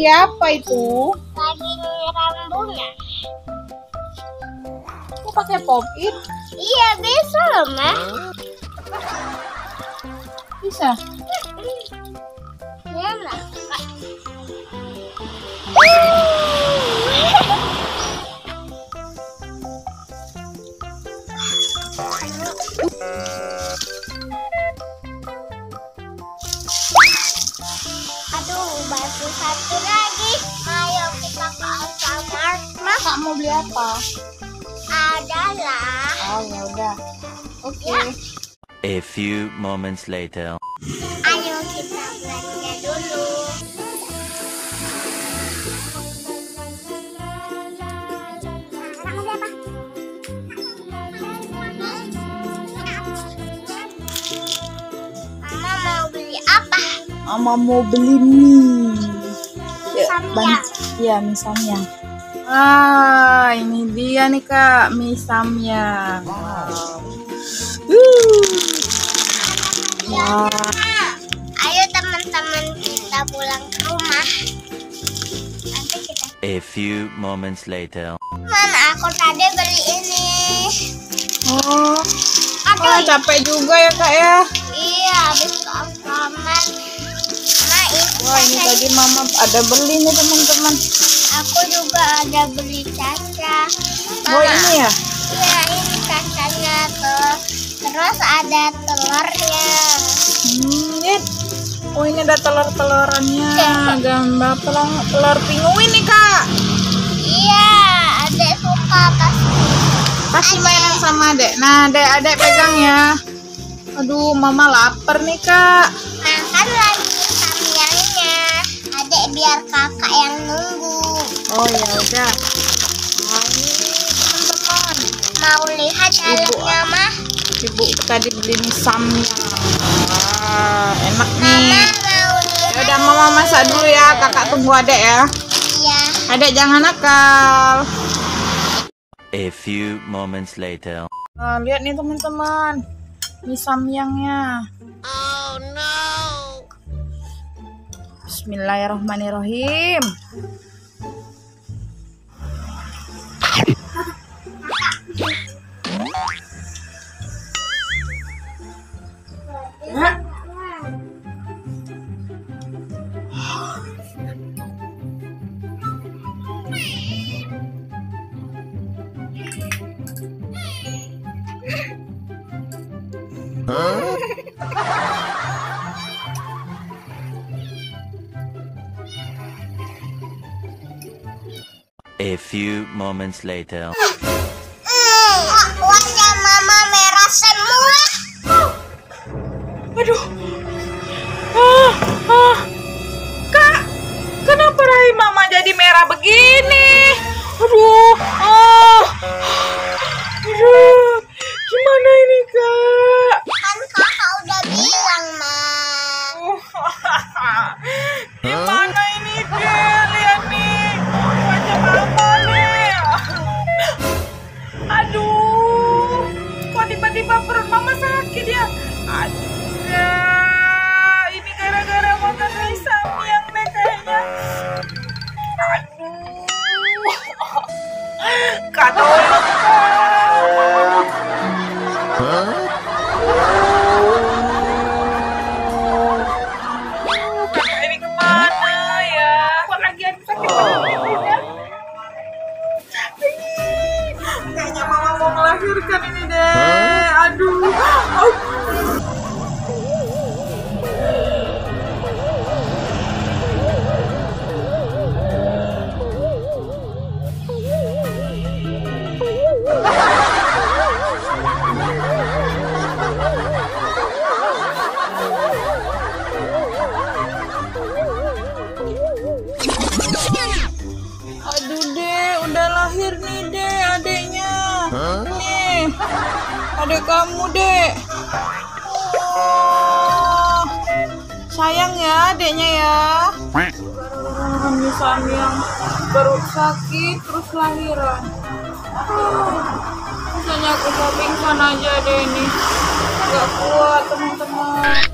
apa itu? Lagi nyiram bunga. Kok pakai pop-it? Iya bisa loh, Ma. Bisa? Iya, Ma. Aduh, baru satu lagi. Ayo kita ke Alfamart, Ma. Kak mau beli apa? Adalah. Oh ya udah. Oke. Ya. A few moments later. Ayo kita belanja dulu. Mama mau beli apa? Mama mau beli mie. Ya, Samyang. Iya, mie samyang. Ah, ini dia nih Kak, mie samyang. Wah. Ayo teman-teman kita pulang ke rumah. Nanti kita. A few moments later. Mana aku tadi beli ini. Oh, Aduh, capek juga ya Kak ya. iya habis ke Alfamart. Nah, Wah, ini tadi Mama ada beli nih teman-teman. aku juga ada beli caca. Oh, ini ya? Iya, ini cacanya tuh. Terus ada telurnya. Lihat. Oh, ini ada telur-telorannya. Gambar telur penguin nih Kak. Iya, adek suka pasti. Kasih mainan sama adek. Nah, adek pegang ya. Aduh, Mama lapar nih Kak. Makan lagi samyangnya. Adek biar kakak yang nunggu. Oh ya udah. Nah, ini teman-teman. Mau lihat dalamnya, Mah? Ibu tadi beli mie samyang. Wah, enak Mama nih. mau lihat. Ya udah Mama masak dulu ya. Kakak tunggu adek ya. Iya. Adek jangan nakal. A few moments later. Nah, lihat nih teman-teman. Mie samyangnya. Oh no. Bismillahirrahmanirrahim. A few moments later. Wajah Mama merah semua. Aduh. Kak, kenapa rahim Mama jadi merah begini? Aduh. Aduh. Gimana ini, Kak? Kan kakak udah bilang, Ma. Gimana ini, Dek? Lihat nih. Wajah Mama nih. Aduh. Kok tiba-tiba perut Mama sakit ya? Aduh. Ini gara-gara makan mie samyang nih kayaknya. Aduh. Kak, tolong, Kak. Kakak ini kemana ya? Kok lagi ada sakit begini ya? Kayaknya Mama mau melahirkan ini deh. Aduh. Aduh Dek, udah lahir nih Dek adeknya. Nih, adek kamu Dek. Oh, sayang ya adeknya ya. Mie samyang baru sakit terus lahiran. Misalnya aku mau pingsan aja deh ini. Gak kuat teman-teman.